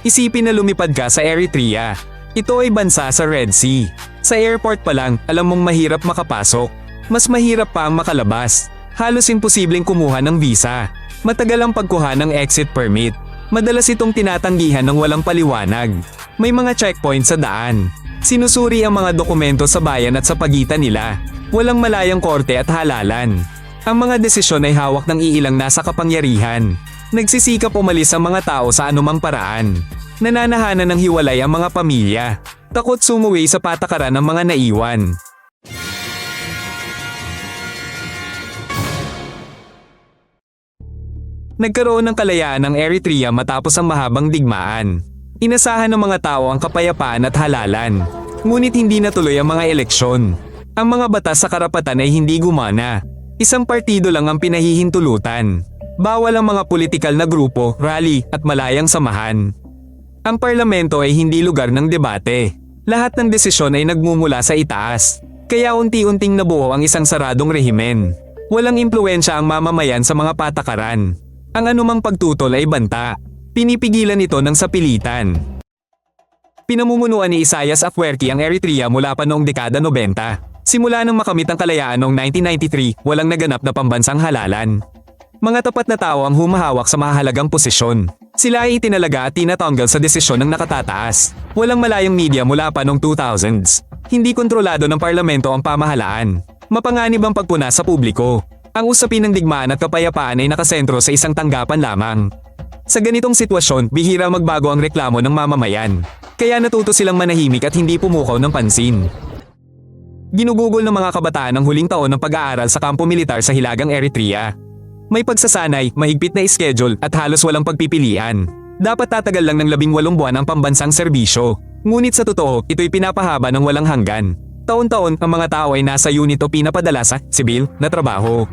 Isipin na lumipad ka sa Eritrea. Ito ay bansa sa Red Sea. Sa airport pa lang, alam mong mahirap makapasok. Mas mahirap pa ang makalabas. Halos imposibleng kumuha ng visa. Matagal ang pagkuha ng exit permit. Madalas itong tinatanggihan ng walang paliwanag. May mga checkpoint sa daan. Sinusuri ang mga dokumento sa bayan at sa pagitan nila. Walang malayang korte at halalan. Ang mga desisyon ay hawak ng iilang nasa kapangyarihan. Nagsisikap umalis ang mga tao sa anumang paraan. Nananahanan ng hiwalay ang mga pamilya. Takot sumuwi sa patakaran ng mga naiwan. Nagkaroon ng kalayaan ang Eritrea matapos ang mahabang digmaan. Inasahan ng mga tao ang kapayapaan at halalan. Ngunit hindi natuloy ang mga eleksyon. Ang mga batas sa karapatan ay hindi gumana. Isang partido lang ang pinahihintulutan. Bawal ang mga politikal na grupo, rally at malayang samahan. Ang parlamento ay hindi lugar ng debate. Lahat ng desisyon ay nagmumula sa itaas. Kaya unti-unting nabuo ang isang saradong rehimen. Walang impluwensya ang mamamayan sa mga patakaran. Ang anumang pagtutol ay banta. Pinipigilan ito ng sapilitan. Pinamumunuan ni Isaias Afwerki ang Eritrea mula pa noong dekada 90. Simula nang makamit ang kalayaan noong 1993, walang naganap na pambansang halalan. Mga tapat na tao ang humahawak sa mahalagang posisyon. Sila ay itinalaga at tinatanggal sa desisyon ng nakatataas. Walang malayang media mula pa noong 2000s. Hindi kontrolado ng parlamento ang pamahalaan. Mapanganib ang pagpuna sa publiko. Ang usapin ng digmaan at kapayapaan ay nakasentro sa isang tanggapan lamang. Sa ganitong sitwasyon, bihira magbago ang reklamo ng mamamayan. Kaya natuto silang manahimik at hindi pumukaw ng pansin. Ginugugol ng mga kabataan ang huling taon ng pag-aaral sa kampo militar sa Hilagang Eritrea. May pagsasanay, mahigpit na schedule at halos walang pagpipilian. Dapat tatagal lang ng 18 buwan ang pambansang serbisyo. Ngunit sa totoo, ito'y pinapahaba ng walang hanggan. Taon-taon, ang mga tao ay nasa unit o pinapadala sa sibil na trabaho.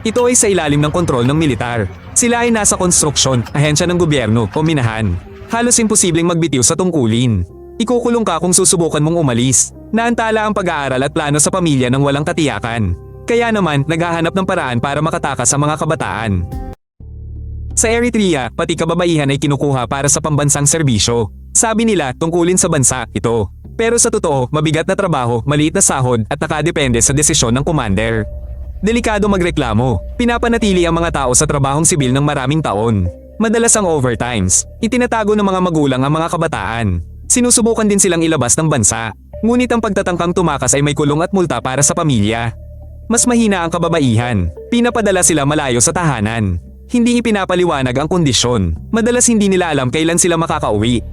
Ito ay sa ilalim ng kontrol ng militar. Sila ay nasa konstruksyon, ahensya ng gobyerno o minahan. Halos imposibleng magbitiw sa tungkulin. Ikukulong ka kung susubukan mong umalis. Naantala ang pag-aaral at plano sa pamilya ng walang katiyakan. Kaya naman, naghahanap ng paraan para makatakas sa mga kabataan. Sa Eritrea, pati kababaihan ay kinukuha para sa pambansang serbisyo. Sabi nila, tungkulin sa bansa, ito. Pero sa totoo, mabigat na trabaho, maliit na sahod at nakadepende sa desisyon ng commander. Delikado magreklamo. Pinapanatili ang mga tao sa trabahong sibil ng maraming taon. Madalas ang overtimes. Itinatago ng mga magulang ang mga kabataan. Sinusubukan din silang ilabas ng bansa. Ngunit ang pagtatangkang tumakas ay may kulong at multa para sa pamilya. Mas mahina ang kababaihan. Pinapadala sila malayo sa tahanan. Hindi ipinapaliwanag ang kondisyon. Madalas hindi nila alam kailan sila makakauwi.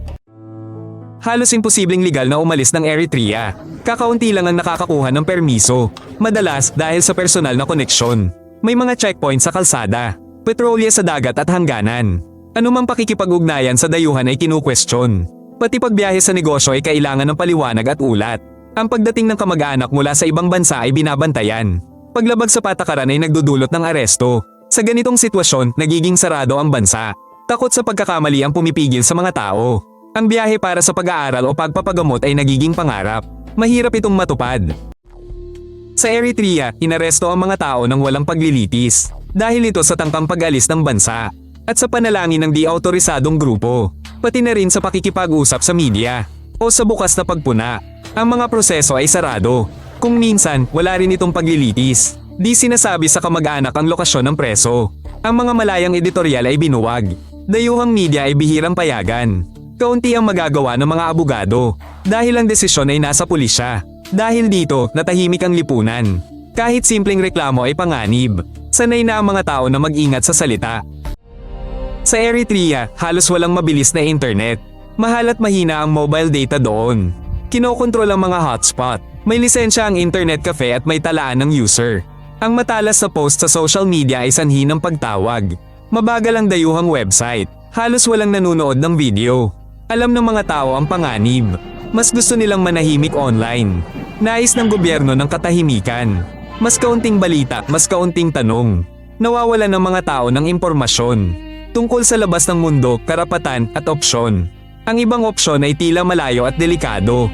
Halos imposibleng legal na umalis ng Eritrea. Kakaunti lang ang nakakakuha ng permiso. Madalas dahil sa personal na koneksyon. May mga checkpoint sa kalsada, petrolya sa dagat at hangganan. Anumang pakikipag-ugnayan sa dayuhan ay kinukwestiyon. Pati pagbiyahe sa negosyo ay kailangan ng paliwanag at ulat. Ang pagdating ng kamag-anak mula sa ibang bansa ay binabantayan. Paglabag sa patakaran ay nagdudulot ng aresto. Sa ganitong sitwasyon, nagiging sarado ang bansa. Takot sa pagkakamali ang pumipigil sa mga tao. Ang biyahe para sa pag-aaral o pagpapagamot ay nagiging pangarap. Mahirap itong matupad. Sa Eritrea, inaresto ang mga tao ng walang paglilitis. Dahil ito sa tangkang pag-alis ng bansa. At sa panalangin ng di-autorisadong grupo. Pati na rin sa pakikipag-usap sa media. O sa bukas na pagpuna. Ang mga proseso ay sarado. Kung minsan, wala rin itong paglilitis. Di sinasabi sa kamag-anak ang lokasyon ng preso. Ang mga malayang editorial ay binuwag. Dayuhang media ay bihirang payagan. Kaunti ang magagawa ng mga abogado. Dahil ang desisyon ay nasa pulisya. Dahil dito, natahimik ang lipunan. Kahit simpleng reklamo ay panganib. Sanay na ang mga tao na mag-ingat sa salita. Sa Eritrea, halos walang mabilis na internet. Mahal at mahina ang mobile data doon. Kinokontrol ang mga hotspot. May lisensya ang internet cafe at may talaan ng user. Ang matalas sa post sa social media ay sanhi ng pagtawag. Mabagal ang dayuhang website. Halos walang nanonood ng video. Alam ng mga tao ang panganib. Mas gusto nilang manahimik online. Nais ng gobyerno ng katahimikan. Mas kaunting balita, mas kaunting tanong. Nawawalan ng mga tao ng impormasyon. Tungkol sa labas ng mundo, karapatan at opsyon. Ang ibang opsyon ay tila malayo at delikado.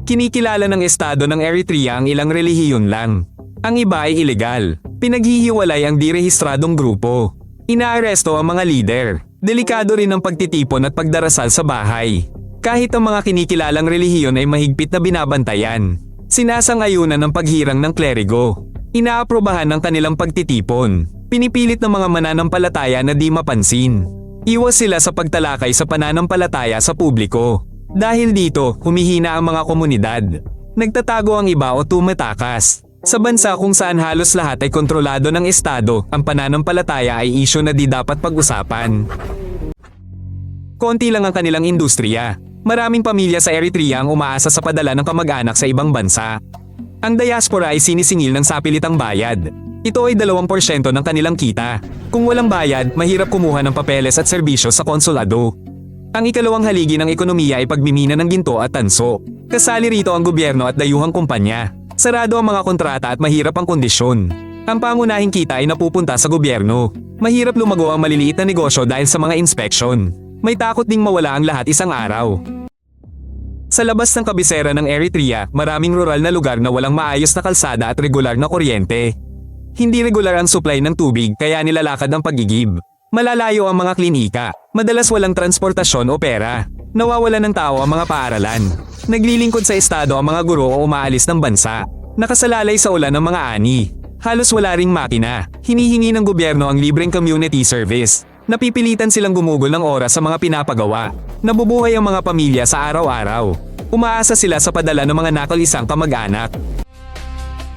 Kinikilala ng estado ng Eritrea ang ilang relihiyon lang. Ang iba ay ilegal. Pinaghihiwalay ang direhistradong grupo. Inaaresto ang mga lider. Delikado rin ang pagtitipon at pagdarasal sa bahay. Kahit ang mga kinikilalang relihiyon ay mahigpit na binabantayan. Sinasang-ayunan ng paghirang ng kleriko. Inaaprobahan ng kanilang pagtitipon. Pinipilit ng mga mananampalataya na di mapansin. Iwas sila sa pagtalakay sa pananampalataya sa publiko. Dahil dito, humihina ang mga komunidad. Nagtatago ang iba o tumatakas. Sa bansa kung saan halos lahat ay kontrolado ng Estado, ang pananampalataya ay isyu na di dapat pag-usapan. Konti lang ang kanilang industriya. Maraming pamilya sa Eritrea ang umaasa sa padala ng kamag-anak sa ibang bansa. Ang diaspora ay sinisingil ng sapilitang bayad. Ito ay 2% ng kanilang kita. Kung walang bayad, mahirap kumuha ng papeles at serbisyo sa konsulado. Ang ikalawang haligi ng ekonomiya ay pagmimina ng ginto at tanso. Kasali rito ang gobyerno at dayuhang kumpanya. Sarado ang mga kontrata at mahirap ang kondisyon. Ang pangunahing kita ay napupunta sa gobyerno. Mahirap lumago ang maliliit na negosyo dahil sa mga inspeksyon. May takot ding mawala ang lahat isang araw. Sa labas ng kabisera ng Eritrea, maraming rural na lugar na walang maayos na kalsada at regular na kuryente. Hindi regular ang supply ng tubig kaya nilalakad ang pagigib. Malalayo ang mga klinika. Madalas walang transportasyon o pera. Nawawalan ng tao ang mga paaralan. Naglilingkod sa estado ang mga guro o umaalis ng bansa. Nakasalalay sa ulan ng mga ani. Halos wala ring makina. Hinihingi ng gobyerno ang libreng community service. Napipilitan silang gumugol ng oras sa mga pinapagawa. Nabubuhay ang mga pamilya sa araw-araw. Umaasa sila sa padala ng mga nakalisang kamag-anak.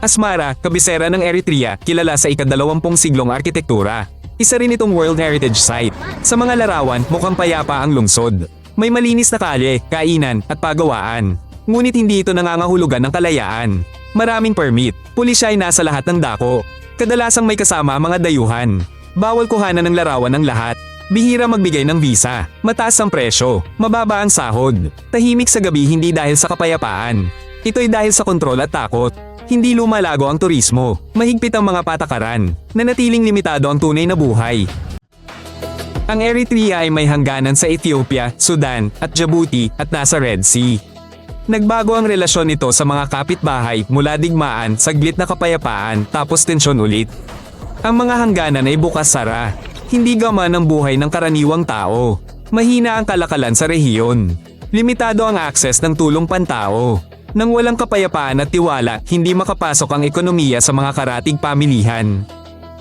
Asmara, kabisera ng Eritrea, kilala sa ika-20 siglong arkitektura. Isa rin itong World Heritage Site. Sa mga larawan, mukhang payapa ang lungsod. May malinis na kalye, kainan, at pagawaan. Ngunit hindi ito nangangahulugan ng kalayaan. Maraming permit. Pulisya ay nasa lahat ng dako. Kadalasang may kasama ang mga dayuhan. Bawal kuhanan ng larawan ng lahat. Bihira magbigay ng visa. Mataas ang presyo. Mababa ang sahod. Tahimik sa gabi hindi dahil sa kapayapaan. Ito'y dahil sa kontrol at takot. Hindi lumalago ang turismo. Mahigpit ang mga patakaran. Nanatiling limitado ang tunay na buhay. Ang Eritrea ay may hangganan sa Ethiopia, Sudan, at Djibouti at nasa Red Sea. Nagbago ang relasyon nito sa mga kapitbahay mula digmaan, saglit na kapayapaan, tapos tensyon ulit. Ang mga hangganan ay bukas-sara. Hindi gaman ang buhay ng karaniwang tao. Mahina ang kalakalan sa rehiyon. Limitado ang akses ng tulong pantao. Nang walang kapayapaan at tiwala, hindi makapasok ang ekonomiya sa mga karatig pamilihan.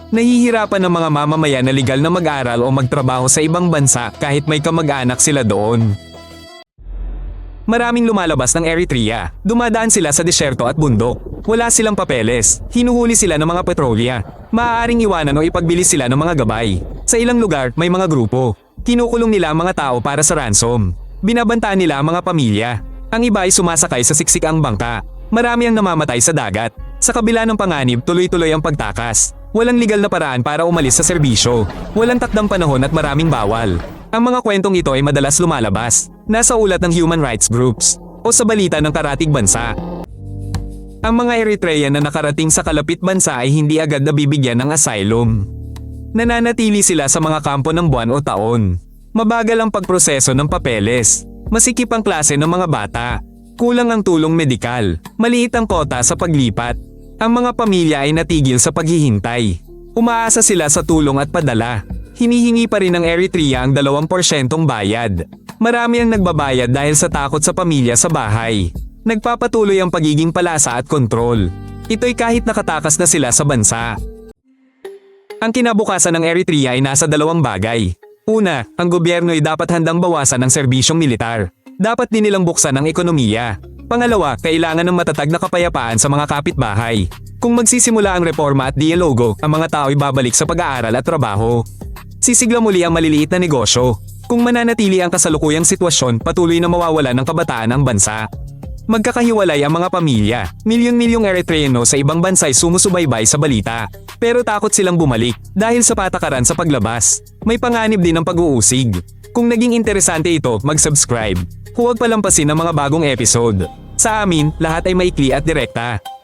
Nahihirapan ang mga mamamayan na legal na mag-aral o magtrabaho sa ibang bansa kahit may kamag-anak sila doon. Maraming lumalabas ng Eritrea. Dumadaan sila sa disyerto at bundok. Wala silang papeles. Hinuhuli sila ng mga petrolya. Maaaring iwanan o ipagbilis sila ng mga gabay. Sa ilang lugar, may mga grupo. Kinukulong nila ang mga tao para sa ransom. Binabantaan nila ang mga pamilya. Ang iba ay sumasakay sa siksik ang bangka. Marami ang namamatay sa dagat. Sa kabila ng panganib, tuloy-tuloy ang pagtakas. Walang legal na paraan para umalis sa serbisyo. Walang takdang panahon at maraming bawal. Ang mga kwentong ito ay madalas lumalabas. Nasa ulat ng human rights groups o sa balita ng karatig bansa. Ang mga Eritrean na nakarating sa kalapit bansa ay hindi agad nabibigyan ng asylum. Nananatili sila sa mga kampo ng buwan o taon. Mabagal ang pagproseso ng papeles. Masikip ang klase ng mga bata. Kulang ang tulong medikal. Maliit ang kota sa paglipat. Ang mga pamilya ay natigil sa paghihintay. Umaasa sila sa tulong at padala. Hinihingi pa rin ng Eritrea ang 2% bayad. Marami ang nagbabayad dahil sa takot sa pamilya sa bahay. Nagpapatuloy ang pagiging palasa at kontrol. Ito'y kahit nakatakas na sila sa bansa. Ang kinabukasan ng Eritrea ay nasa dalawang bagay. Una, ang gobyerno ay dapat handang bawasan ang serbisyong militar. Dapat din nilang buksan ang ekonomiya. Pangalawa, kailangan ng matatag na kapayapaan sa mga kapitbahay. Kung magsisimula ang reforma at dialogo, ang mga tao ay babalik sa pag-aaral at trabaho. Sisigla muli ang maliliit na negosyo. Kung mananatili ang kasalukuyang sitwasyon, patuloy na mawawalan ng kabataan ang bansa. Magkakahiwalay ang mga pamilya. Milyon-milyong Eritreano sa ibang bansay sumusubaybay sa balita. Pero takot silang bumalik dahil sa patakaran sa paglabas. May panganib din ang pag-uusig. Kung naging interesante ito, mag-subscribe. Huwag palampasin ang mga bagong episode. Sa amin, lahat ay maikli at direkta.